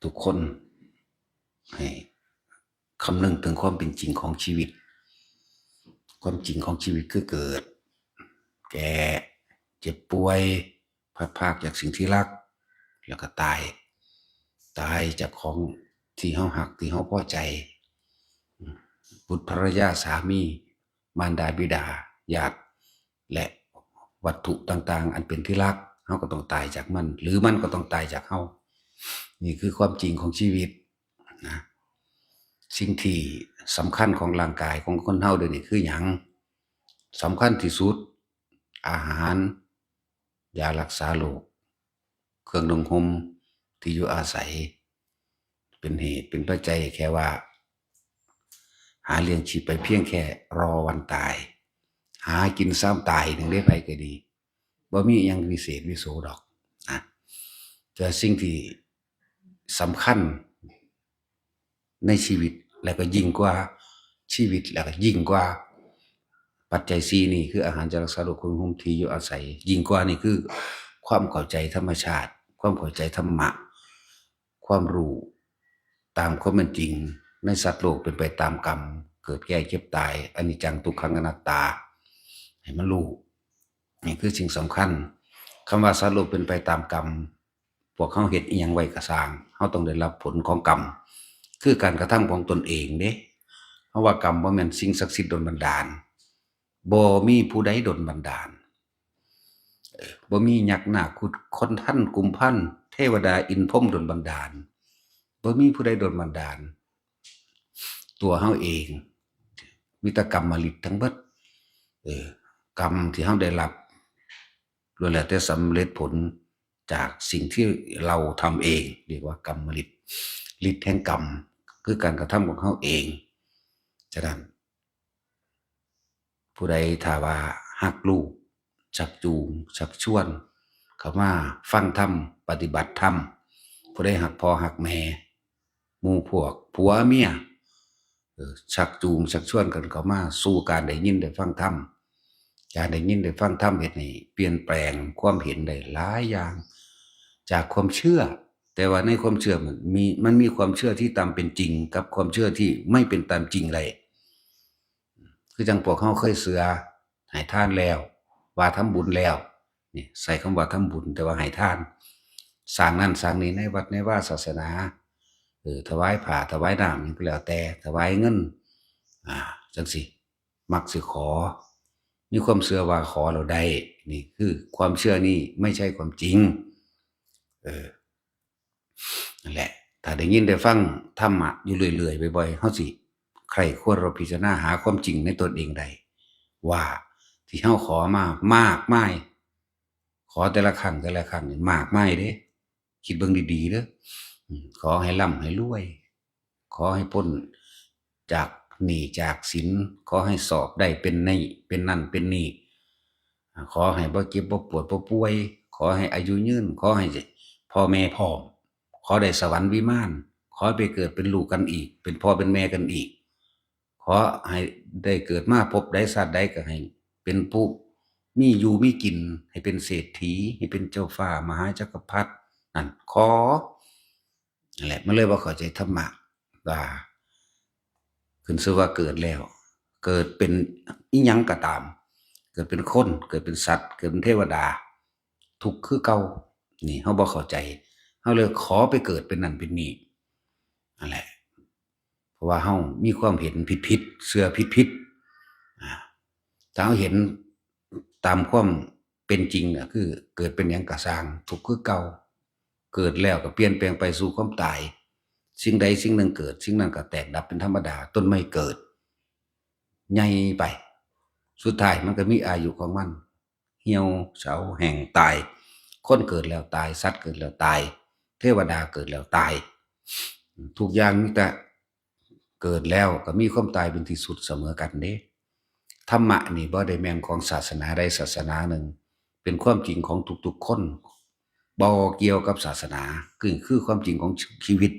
ทุกคนให้คำนึงถึงความเป็นจริงของชีวิตความจริงของชีวิตคือเกิดแก่เจ็บป่วยพัดพรากจากสิ่งที่รักแล้วก็ตายจากของที่เฮาหักที่เฮาพอใจบุตรภรรยาสามีมารดาบิดาญาติและวัตถุต่างๆอันเป็นที่รักเฮาก็ต้องตายจากมันหรือมันก็ต้องตายจากเฮานี่คือความจริงของชีวิตนะสิ่งที่สำคัญของร่างกายของคนเฮาเดี๋ยวนี้คือหยังสำคัญที่สุดอาหารยารักษาโรคเครื่องนุ่งห่มที่อยู่อาศัยเป็นเหตุเป็นปัจจัยแค่ว่าหาเลี้ยงชีพไปเพียงแค่รอวันตายหากินซ้ำตายหนึ่งได้ไปก็ดีบ่มีอย่างวิเศษวิโสดอกนะแต่สิ่งที่สำคัญในชีวิตแล้วก็ยิ่งกว่าชีวิตแล้วก็ยิ่งกว่าปัจจัยสี่นี่คืออาหารจะรักษาโรคคนหุมที่อยู่อาศัยยิ่งกว่านี่คือความเข้าใจธรรมชาติความเข้าใจธรรมะความรู้ตามความเป็นจริงในสัตว์โลกเป็นไปตามกรรมเกิดแก่เจ็บตายอนิจจังทุกขังอนัตตาให้มันรู้นี่คือสิ่งสำคัญคำว่าสัตว์โลกเป็นไปตามกรรมพวกเขาเฮ็ดอีหยังไว้ก็สร้างเขาต้องได้รับผลของกรรมคือการกระทำของตนเองเด้เพราะว่ากรรมบ่แม่นสิ่งศักดิ์สิทธิ์ดลบันดาลบ่มีผู้ใดดลบันดาลบ่มียักษ์นาคคนท่านกุมพันเทวดาอินทร์พรหมดลบันดาลบ่มีผู้ใดดลบันดาลตัวเฮาเองมีแต่กรรมฤทธิ์ทั้งเบิดกรรมที่เฮาได้รับล้วนแล้วแต่สำเร็จผลจากสิ่งที่เราทำเองเรียกว่ากรรมฤทธิ์ฤทธิ์แห่งกรรมคือการกระทำของเฮาเองฉะนั้นผู้ใดถ้าว่าฮักลูกชักจูงชักชวนเข้ามาฟังธรรมปฏิบัติธรรมผู้ใดฮักพ่อฮักแม่หมู่พวกผัวเมียชักจูงชักชวนกันเข้ามาสู่การได้ยินได้ฟังธรรมการได้ยินได้ฟังธรรมเฮ็ดให้เปลี่ยนแปลงความเห็นได้หลายอย่างจากความเชื่อแต่ว่าในความเชื่อมันมีความเชื่อที่ตามเป็นจริงกับความเชื่อที่ไม่เป็นตามจริงเลยคือจังพวกเขาเคยเชื่อให้ทานแล้วว่าทำบุญแล้วนี่ใส่คำว่าทำบุญแต่ว่าให้ทานสร้างนั่นสร้างนี้ในวัดในว่าศาสนาถวายผ้าถวายน้ำนี่ก็แล้วแต่ถวายเงินจังสิมักสิขอมีความเชื่อว่าขอเราได้นี่คือความเชื่อนี่ไม่ใช่ความจริงนั่นแหละถ้าได้ยินได้ฟังธรรมะอยู่เรื่อยๆบ่อยๆเฮาสิใครควรเราพิจารณาหาความจริงในตนเองได้ว่าที่เฮาขอมามากมายขอแต่ละครั้งนี่มากมายเด้คิดเบิ่งดีๆเด้อขอให้ร่ำให้รวยขอให้พ้นจากหนี้จากสินขอให้สอบได้เป็นนี่เป็นนั่นเป็นนี่ขอให้บ่เจ็บบ่ปวดบ่ป่วยขอให้อายุยืนขอให้พ่อแม่พร้อมขอได้สวรรค์วิมานขอไปเกิดเป็นลูกกันอีกเป็นพ่อเป็นแม่กันอีกขอให้ได้เกิดมาพบได้ชาติใดก็ให้เป็นผู้มีอยู่มีกินให้เป็นเศรษฐีให้เป็นเจ้าฟ้ามหาจักรพรรดินั่นขอนั่นแหละมันเลยบ่เข้าใจธรรมะว่าขึ้นชื่อว่าเกิดแล้วเกิดเป็นอิหยังก็ตามเกิดเป็นคนเกิดเป็นสัตว์เกิดเป็นเทวดาทุกข์คือเก่านี่เฮาบ่เข้าใจเฮาเลยขอไปเกิดเป็นนั่นเป็นนี่นั่นแหละเพราะว่าเฮามีความเห็นผิดๆเชื่อผิดๆถ้าเฮาเห็นตามความเป็นจริงน่ะคือเกิดเป็นหยังก็สร้างทุกข์คือเก่าเกิดแล้วก็เปลี่ยนแปลงไปสู่ความตายสิ่งใดสิ่งหนึ่งเกิดสิ่งนั้นก็แตกดับเป็นธรรมดาต้นไม้เกิดใหญ่ไปสุดท้ายมันก็มีอายุของมันเหี่ยวเฉาแห้งตายคนเกิดแล้วตายสัตว์เกิดแล้วตายเทวดาเกิดแล้วตายทุกอย่างมีแต่เกิดแล้วก็มีความตายเป็นที่สุดเสมอกันเด้ธรรมะนี่บ่ได้แม่นของศาสนาใดศาสนาหนึ่งเป็นความจริงของทุกๆคนบ่เกี่ยวกับศาสนาคือความจริงของชีวิต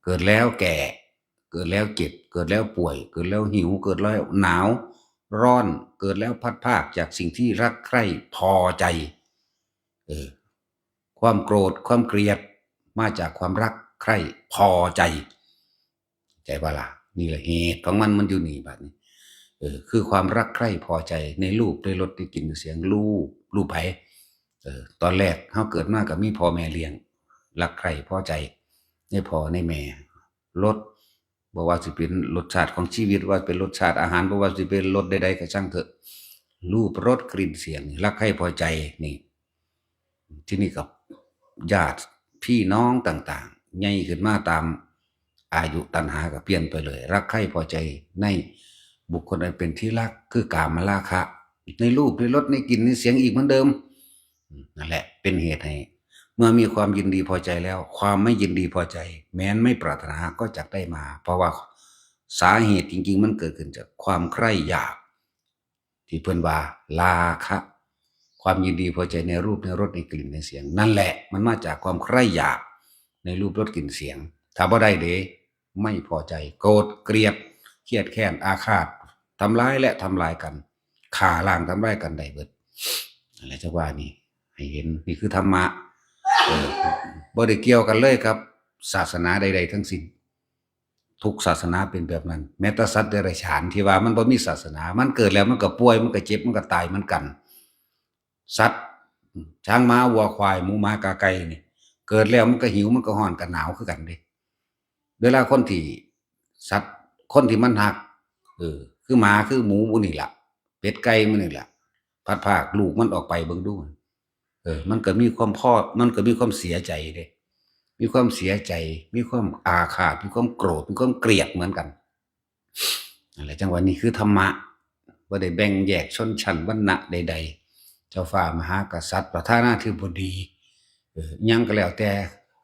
เกิดแล้วแก่เกิดแล้วเจ็บเกิดแล้วป่วยเกิดแล้วหิวเกิดแล้วหนาวร้อนเกิดแล้วพัดพรากจากสิ่งที่รักใคร่พอใจความโกรธความเกลียด มาจากความรักใคร่พอใจใจว่าล่ะนี่แหละเหตุของมันอยู่นี่บัดนี้คือความรักใคร่พอใจในรูปในรสในกลิ่นเสียงรูปไผตอนแรกเขาเกิดมากับมีพ่อแม่เลี้ยงรักใคร่พอใจในพ่อในแม่รสบ่ว่าสิเป็นรสชาติของชีวิตว่าเป็นรสชาติอาหารบ่ว่าสิเป็นรสใดๆก็ช่างเถอะรูปรสกลิ่นเสียงรักใคร่พอใจนี่ที่นี่กับญาติพี่น้องต่างๆใหญ่ขึ้นมาตามอายุตัณหาก็เปลี่ยนไปเลยรักใคร่พอใจในบุคคลอันเป็นที่รักคือกามราคะในรูปในรสในกลิ่นในเสียงอีกเหมือนเดิมนั่นแหละเป็นเหตุให้เมื่อมีความยินดีพอใจแล้วความไม่ยินดีพอใจแม้นไม่ปรารถนาก็จะได้มาเพราะว่าสาเหตุจริงๆมันเกิดขึ้นจากความใคร่อยากที่เพิ่นว่าราคะความยินดีพอใจในรูปในรสในกลิ่นในเสียงนั่นแหละมันมาจากความใคร่อยากในรูปรสกลิ่นเสียงถ้าบ่ได้เด้ไม่พอใจโกรธเกลียดเครียดแค้นอาฆาตทำร้ายและทำลายกันฆ่าล้างทำร้ายกันได้เบิดอะไรจะว่านี่ให้เห็นนี่คือธรรมะบ่ได้เกี่ยวกันเลยครับศาสนาใดๆทั้งสิ้นทุกศาสนาเป็นแบบนั้นแม้แต่สัตว์เดรัจฉานที่ว่ามันบ่มีศาสนามันเกิดแล้วมันก็ป่วยมันก็เจ็บมันก็ตายเหมือนกันสัตว์ช้างม้าวัวควายหมูหมากาไก่นี่เกิดแล้วมันก็หิวมันก็ร้อนก็หนาวคือกันเด้เวลาคนที่สัตว์คนที่มันหักคือหมาคือหมูพวกนี้ล่ะเป็ดไก่มันนี่ล่ะพัดพรากลูกมันออกไปเบิ่งดูมันก็มีความมันก็มีความเสียใจเด้มีความเสียใจมีความอาฆาตมีความโกรธมีความเกลียดเหมือนกันอะไรจังหวะนี้คือธรรมะบ่ได้แบ่งแยกชนชั้นวรรณะใดๆเจ้าฟ้ามหากษัตริย์ประธานาธิบดียังก็แล้วแต่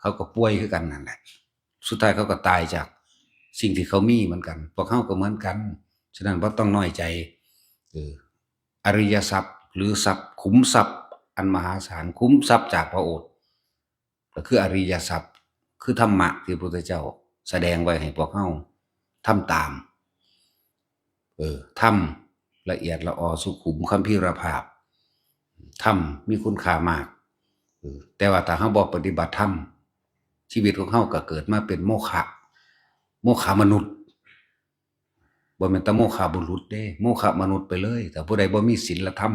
เขาก็ป่วยคือกันนั่นแหละสุดท้ายเขาก็ตายจากสิ่งที่เขามีเหมือนกันพวกเขาก็เหมือนกันฉะนั้นบ่ต้องน้อยใจอริยทรัพย์หรือทรัพย์ขุมทรัพย์อันมหาศาลคุ้มทรัพย์จากพระโอษฐ์ก็คืออริยทรัพย์คือธรรมะที่พระพุทธเจ้าแสดงไว้ให้พวกเฮาทำตามทำละเอียดละออสุขุมคัมภีรภาพทำมีคุณค่ามากแต่ว่าถ้าเฮาบ่ปฏิบัติธรรมชีวิตของเฮาก็เกิดมาเป็นโมฆะมนุษย์บ่แม่นแต่โมฆะบุรุษเด้โมฆะมนุษย์ไปเลยแต่ผู้ใดบ่มีศีลธรรม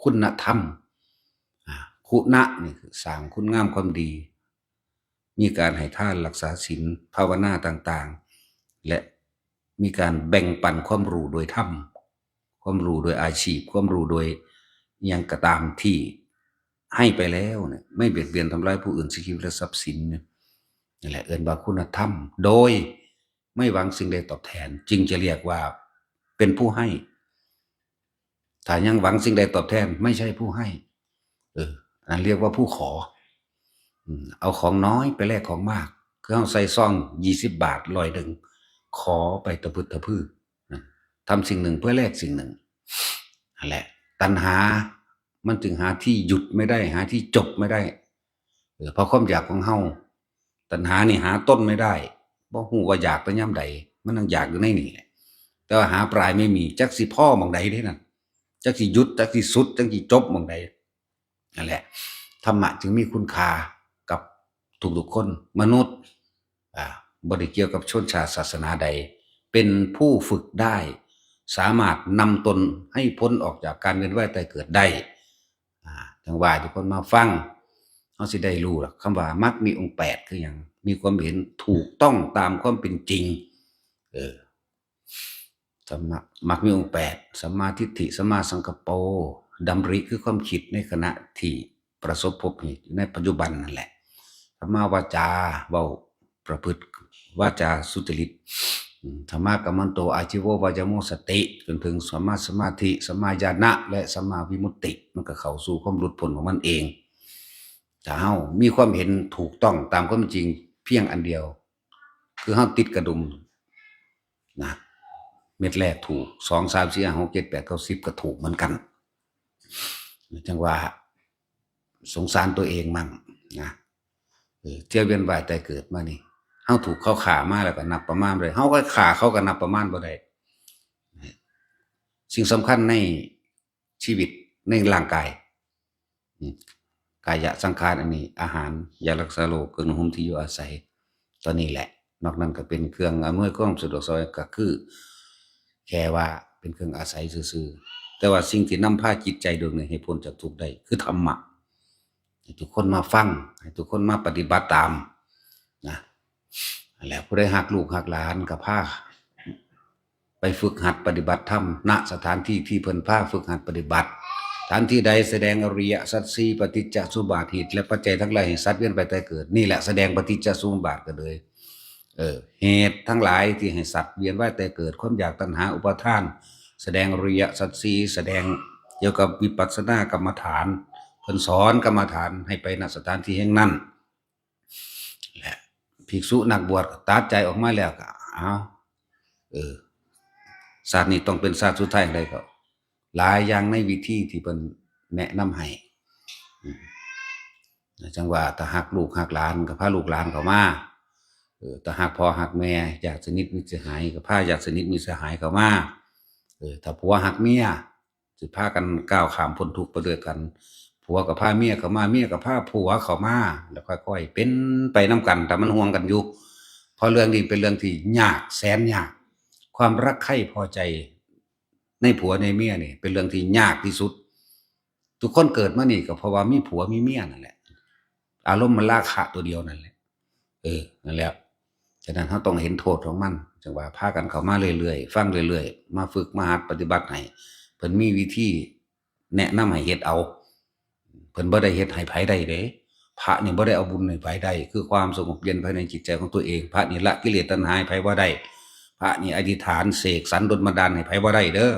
คุณธรรมคุณะนี่คือสร้างคุณงามความดีมีการให้ทานรักษาศีลภาวนาต่างๆและมีการแบ่งปันความรู้โดยธรรมความรู้โดยอาชีพความรู้โดยยังกระตามที่ให้ไปแล้วเนี่ยไม่เบียดเบียนทำร้ายผู้อื่นชีวิตและทรัพย์สินนี่แหละเอิ้นว่าคุณธรรมโดยไม่หวังสิ่งใดตอบแทนจึงจะเรียกว่าเป็นผู้ให้ถ้ายังหวังสิ่งใดตอบแทนไม่ใช่ผู้ให้นั่นเรียกว่าผู้ขอเอาของน้อยไปแลกของมากคือเอาใส่ซอง20 บาท100 นึงขอไปตะพึดตะพื้อทำสิ่งหนึ่งเพื่อแลกสิ่งหนึ่งนั่นแหละตัณหามันจึงหาที่หยุดไม่ได้หาที่จบไม่ได้เพราะความอยากของเฮาตัณหานี่หาต้นไม่ได้บ่ฮู้ว่าอยากแต่ยามใดมันต้องอยากอยู่ในนี่แหละแต่ว่าหาปลายไม่มีจักสิพ่อหม้องใดเด้นั่นจักสิหยุดจักสิสุดจักสิจบหม้องใดนั่นแหละธรรมะจึงมีคุณค่ากับทุกๆคนมนุษย์บ่ได้เกี่ยวกับชนชาติศาสนาใดเป็นผู้ฝึกได้สามารถนำตนให้พ้นออกจากการเวียนว่ายตายเกิดได้จังว่าทุกคนมาฟังเฮาสิได้รู้ล่ะคำว่ามรรคมีองค์8คือหยังมีความเห็นถูกต้องตามความเป็นจริงสัมมามรรคมีองค์8สัมมาทิฏฐิสัมมาสังกัปโปดำริคือความคิดในขณะที่ประสบพบเหตุในปัจจุบันนั่นแหละสัมมาวาจาเว้าประพฤติวาจาสุจริตธรรมะกัมมันโตอาชีโววายโมสติจนถึงสัมมาสมาธิสัมมาญาณะและสัมมาวิมุตติมันก็เข้าสู่ความหลุดพ้นของมันเองถ้าเฮามีความเห็นถูกต้องตามความจริงเพียงอันเดียวคือเฮาติดกระดุมนะเม็ดแรกถูก2 3 4 5 6 7 8 9 10ก็ถูกเหมือนกันจังว่าสงสารตัวเองมั่งนะเที่ยวเวียนว่ายตายเกิดมานี่เฮาถูกเขาฆ่ามาแล้วก็นับประมาณบ่ได้เฮาก็ฆ่าเขาก็นับประมาณบ่ได้สิ่งสำคัญในชีวิตในร่างกาย กายะสังขารอันนี้อาหารยารักษาโรคเครื่องนุ่งห่มที่อยู่อาศัยตอนนี้แหละนอกนั้นก็เป็นเครื่องอำนวยความสะดวกสบายก็คือแค่ว่าเป็นเครื่องอาศัยซื่อๆแต่ว่าสิ่งที่นำพาจิตใจดวงนี้ให้พ้นจากทุกข์ได้คือธรรมะให้ทุกคนมาฟังให้ทุกคนมาปฏิบัติตามนะแล้วผู้ใดหักลูกหักหลานก็พาไปฝึกหัดปฏิบัติธรรมณสถานที่ที่เพิ่นพาฝึกหัดปฏิบัติสถานที่ใดแสดงอริยสัจสี่ปฏิจจสมุปบาทเหตุและปัจจัยทั้งหลายให้สัตว์เวียนไปแต่เกิดนี่แหละแสดงปฏิจจสมุปบาทกันเลยเหตุทั้งหลายที่ให้สัตว์เวียนว่ายแต่เกิดความอยากตัณหาอุปาทานแสดงอริยสัจสี่แสดงเกี่ยวกับวิปัสสนากรรมฐานเพิ่นสอนกรรมฐานให้ไปณสถานที่แห่งนั้นและภิกษุนักบวชก็ตัดใจออกมาแล้วก็เอาศาสตร์นี้ต้องเป็นศาสตร์สุดท้ายได้ก็หลายอย่างในวิธีที่เพิ่นแนะนำให้จังว่าถ้าหักลูกหักหลานก็พาลูกหลานเข้ามาถ้าหักพ่อหักแม่ญาติสนิทมิตรสหายก็พาญาติสนิทมิตรสหายเข้ามาถ้าผัวหักเมียสิพากันก้าวข้ามพ้นทุกข์ไปด้วยกันผัวก็พาเมียเข้ามาเมียก็พาผัวเข้ามาแล้วค่อยๆเป็นไปนำกันแต่มันห่วงกันอยู่เพราะเรื่องนี้เป็นเรื่องที่ยากแสนยากความรักใคร่พอใจในผัวในเมียนี่เป็นเรื่องที่ยากที่สุดทุกคนเกิดมานี่ก็เพราะว่ามีผัวมีเมียนั่นแหละอารมณ์มันราคะตัวเดียวนั่นแหละนั่นแหละฉะนั้นเราต้องเห็นโทษของมันจังว่าพากันเข้ามาเรื่อยๆฟังเรื่อยๆมาฝึกมาหัดปฏิบัติให้เพิ่นมีวิธีแนะนำให้เฮ็ดเอาเพิ่นบ่ได้เฮ็ดให้ไผได้เด้พระนี่บ่ได้เอาบุญให้ไผได้คือความสงบเย็นภายในจิตใจของตัวเองพระนี่ละกิเลสตัณหาให้ไผบ่ได้พระนี่อธิษฐานเสกสรรดลบันดาลให้ไผบ่ได้เด้อ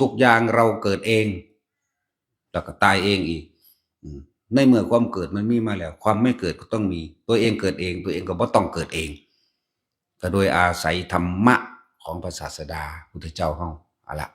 ทุกอย่างเราเกิดเองแล้วก็ตายเองอีกในเมื่อความเกิดมันมีมาแล้วความไม่เกิดก็ต้องมีตัวเองเกิดเองตัวเองก็บ่ต้องเกิดเองก็โดยอาศัยธรรมะของพระศาสดาพุทธเจ้าเฮาเอาล่ะ